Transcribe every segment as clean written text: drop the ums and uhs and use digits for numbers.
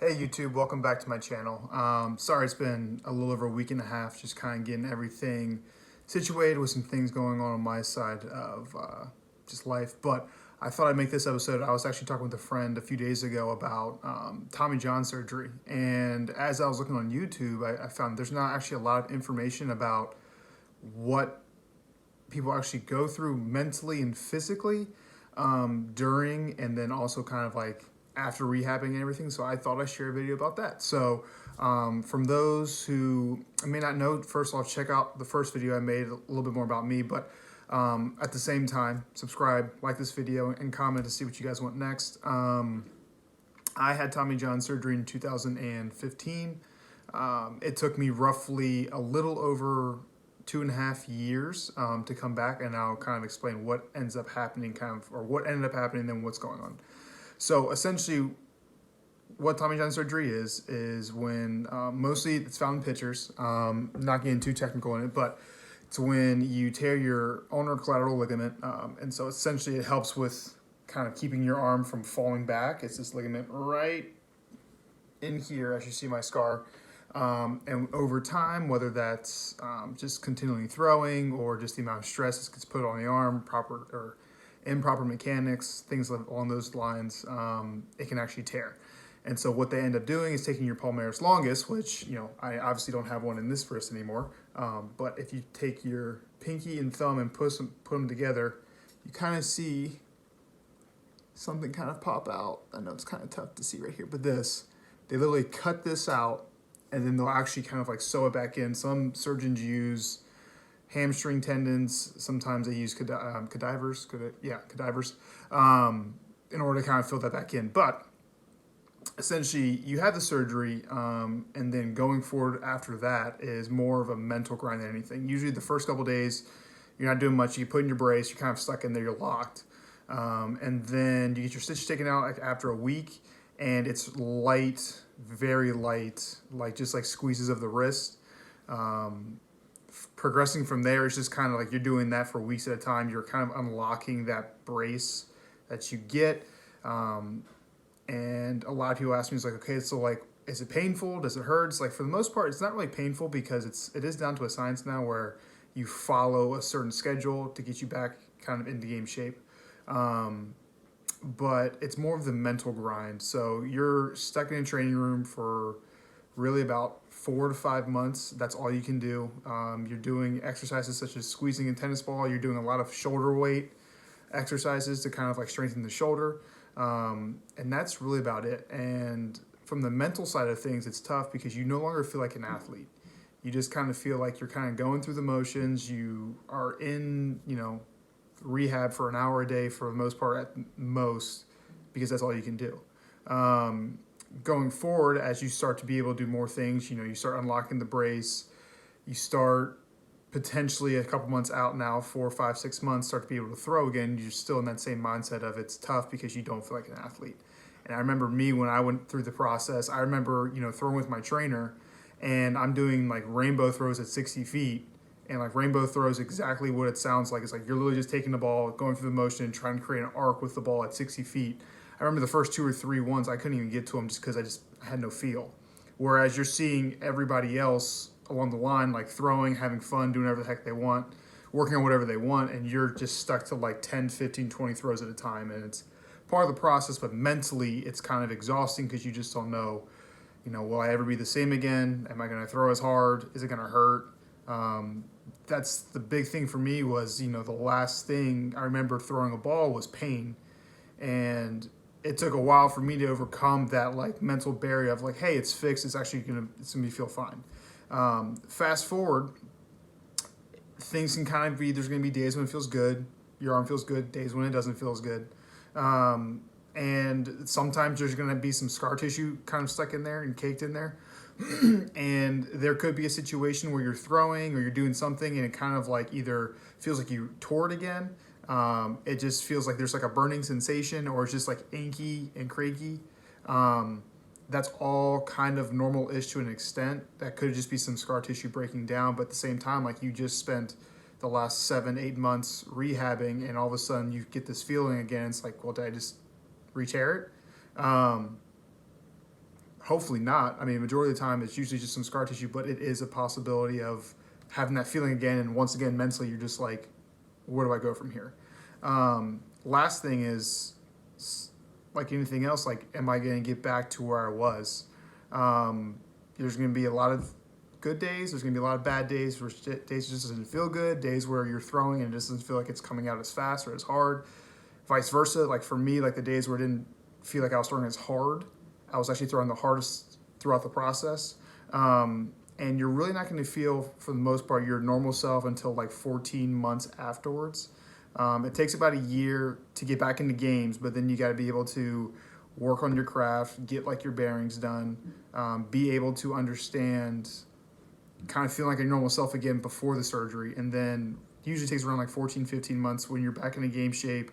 Hey YouTube, welcome back to my channel. Sorry it's been a little over a week and a half, just kind of getting everything situated with some things going on my side of just life. But I thought I'd make this episode. I was actually talking with a friend a few days ago about Tommy John surgery. And as I was looking on YouTube, I found there's not actually a lot of information about what people actually go through mentally and physically during and then also kind of like after rehabbing and everything. So I thought I'd share a video about that. So from those who may not know, first off, check out the first video I made, a little bit more about me, but at the same time, subscribe, like this video, and comment to see what you guys want next. I had Tommy John surgery in 2015. It took me roughly a little over 2.5 years to come back, and I'll kind of explain what ends up happening, or what ended up happening, and then what's going on. So essentially, what Tommy John surgery is when mostly it's found in pitchers. Not getting too technical in it, but it's when you tear your ulnar collateral ligament, and so essentially it helps with kind of keeping your arm from falling back. It's this ligament right in here, as you see my scar. And over time, whether that's just continually throwing or just the amount of stress that gets put on the arm, proper or improper mechanics, things along those lines, it can actually tear. And so what they end up doing is taking your palmaris longus, which, I obviously don't have one in this wrist anymore. But if you take your pinky and thumb and put them together, you kind of see something kind of pop out. I know it's kind of tough to see right here, but they literally cut this out and then they'll actually kind of like sew it back in. Some surgeons use hamstring tendons. Sometimes they use cadavers, in order to kind of fill that back in. But essentially, you have the surgery, and then going forward after that is more of a mental grind than anything. Usually the first couple days, you're not doing much. You put in your brace, you're kind of stuck in there, you're locked. And then you get your stitch taken out like after a week, and it's light, very light, like just like squeezes of the wrist. Progressing from there, it's just kind of like you're doing that for weeks at a time. You're kind of unlocking that brace that you get. And a lot of people ask me, it's like, okay, so like, is it painful? Does it hurt? It's like, for the most part, it's not really painful because it is down to a science now where you follow a certain schedule to get you back kind of into game shape. But it's more of the mental grind. So you're stuck in a training room for really about 4 to 5 months. That's all you can do. You're doing exercises such as squeezing a tennis ball. You're doing a lot of shoulder weight exercises to kind of like strengthen the shoulder. And that's really about it. And from the mental side of things, it's tough because you no longer feel like an athlete. You just kind of feel like you're kind of going through the motions. You are in, rehab for an hour a day for the most part, at most, because that's all you can do. Going forward, as you start to be able to do more things, you start unlocking the brace, you start potentially a couple months out now, 4, 5, 6 months, start to be able to throw again. You're still in that same mindset of it's tough because you don't feel like an athlete. And I remember me when I went through the process, I remember, throwing with my trainer, and I'm doing like rainbow throws at 60 feet. And like rainbow throws exactly what it sounds like. It's like you're literally just taking the ball, going through the motion, and trying to create an arc with the ball at 60 feet. I remember the first 2 or 3 ones, I couldn't even get to them just because I had no feel. Whereas you're seeing everybody else along the line, like throwing, having fun, doing whatever the heck they want, working on whatever they want, and you're just stuck to like 10, 15, 20 throws at a time. And it's part of the process, but mentally it's kind of exhausting because you just don't know, will I ever be the same again? Am I going to throw as hard? Is it going to hurt? That's the big thing for me was, the last thing I remember throwing a ball was pain. And it took a while for me to overcome that like mental barrier of like, hey, it's fixed. It's actually gonna feel fine. Fast forward, things can kind of be, there's gonna be days when it feels good, your arm feels good, days when it doesn't feel as good. And sometimes there's gonna be some scar tissue kind of stuck in there and caked in there. And there could be a situation where you're throwing or you're doing something and it kind of like either feels like you tore it again. It just feels like there's like a burning sensation, or it's just like inky and cracky. That's all kind of normal-ish to an extent. That could just be some scar tissue breaking down, but at the same time, like you just spent the last 7, 8 months rehabbing, and all of a sudden you get this feeling again. It's like, well, did I just re-tear it? hopefully not. I mean, majority of the time it's usually just some scar tissue, but it is a possibility of having that feeling again. And once again, mentally, you're just like, where do I go from here? Last thing is, like anything else, like, am I going to get back to where I was? There's going to be a lot of good days. There's going to be a lot of bad days where days just doesn't feel good, days where you're throwing and it just doesn't feel like it's coming out as fast or as hard. Vice versa. Like for me, like the days where it didn't feel like I was throwing as hard, I was actually throwing the hardest throughout the process. And you're really not going to feel, for the most part, your normal self until like 14 months afterwards. It takes about a year to get back into games, but then you got to be able to work on your craft, get like your bearings done, be able to understand, kind of feel like your normal self again before the surgery. And then it usually takes around like 14, 15 months when you're back in a game shape,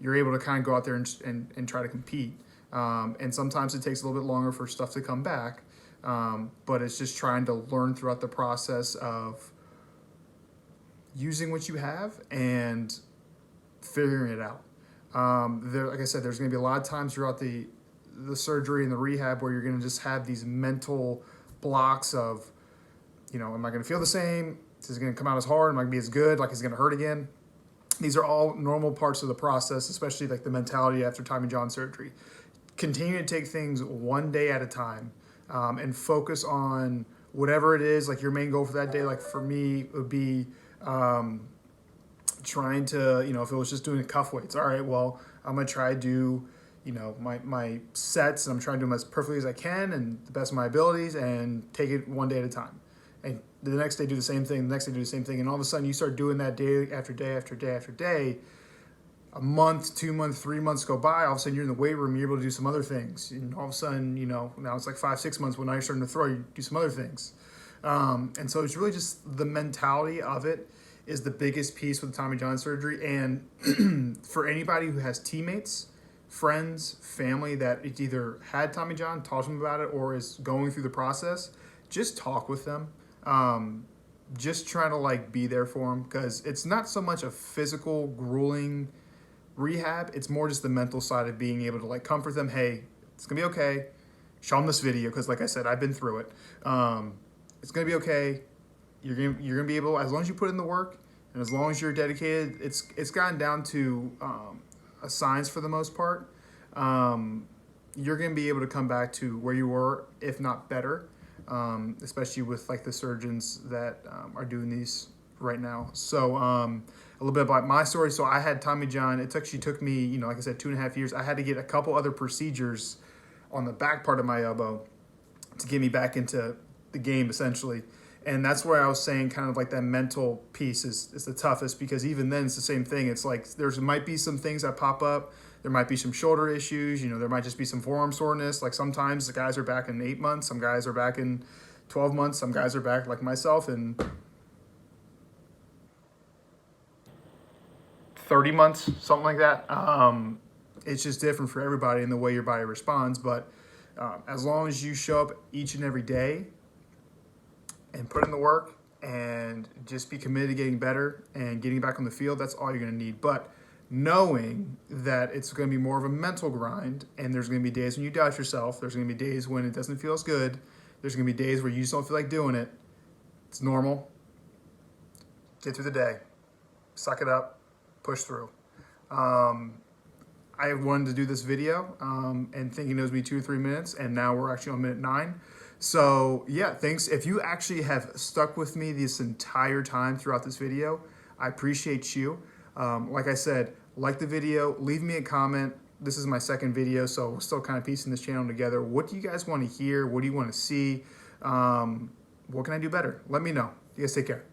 you're able to kind of go out there and try to compete. And sometimes it takes a little bit longer for stuff to come back. But it's just trying to learn throughout the process of using what you have and figuring it out. Like I said, there's going to be a lot of times throughout the surgery and the rehab where you're going to just have these mental blocks of, am I going to feel the same? Is it going to come out as hard? Am I going to be as good? Like, is it going to hurt again? These are all normal parts of the process, especially like the mentality after Tommy John surgery. Continue to take things one day at a time. And focus on whatever it is, like your main goal for that day. Like for me, it would be trying to, if it was just doing cuff weights, all right, well, I'm going to try to do, my sets, and I'm trying to do them as perfectly as I can and the best of my abilities and take it one day at a time. And the next day do the same thing, the next day do the same thing. And all of a sudden you start doing that day after day after day after day. A month, 2 months, 3 months go by, all of a sudden you're in the weight room, you're able to do some other things. And all of a sudden, now it's like 5, 6 months, when now you're starting to throw, you do some other things. And so it's really just the mentality of it is the biggest piece with the Tommy John surgery. And for anybody who has teammates, friends, family that it's either had Tommy John, talk to them about it, or is going through the process, just talk with them. Just try to like be there for them, because it's not so much a physical, grueling rehab, it's more just the mental side of being able to like comfort them. Hey, it's gonna be okay. Show them this video, because like I said, I've been through it. It's gonna be okay. You're gonna be able, as long as you put in the work and as long as you're dedicated. It's gotten down to a science for the most part. You're gonna be able to come back to where you were, if not better. Especially with like the surgeons that are doing these right now. So a little bit about my story. So I had Tommy John. It actually took me, like I said, 2.5 years. I had to get a couple other procedures on the back part of my elbow to get me back into the game, essentially. And that's where I was saying kind of like that mental piece is the toughest, because even then it's the same thing. It's like might be some things that pop up. There might be some shoulder issues. There might just be some forearm soreness. Like sometimes the guys are back in 8 months. Some guys are back in 12 months. Some guys are back, like myself, in 30 months, something like that. It's just different for everybody in the way your body responds. But as long as you show up each and every day and put in the work and just be committed to getting better and getting back on the field, that's all you're going to need. But knowing that it's going to be more of a mental grind, and there's going to be days when you doubt yourself. There's going to be days when it doesn't feel as good. There's going to be days where you just don't feel like doing it. It's normal. Get through the day. Suck it up. Push through. I wanted to do this video and thinking it was be 2 or 3 minutes, and now we're actually on minute 9. So yeah, thanks. If you actually have stuck with me this entire time throughout this video, I appreciate you. Like I said, like the video, leave me a comment. This is my second video, so we're still kind of piecing this channel together. What do you guys want to hear? What do you want to see? What can I do better? Let me know. You guys take care.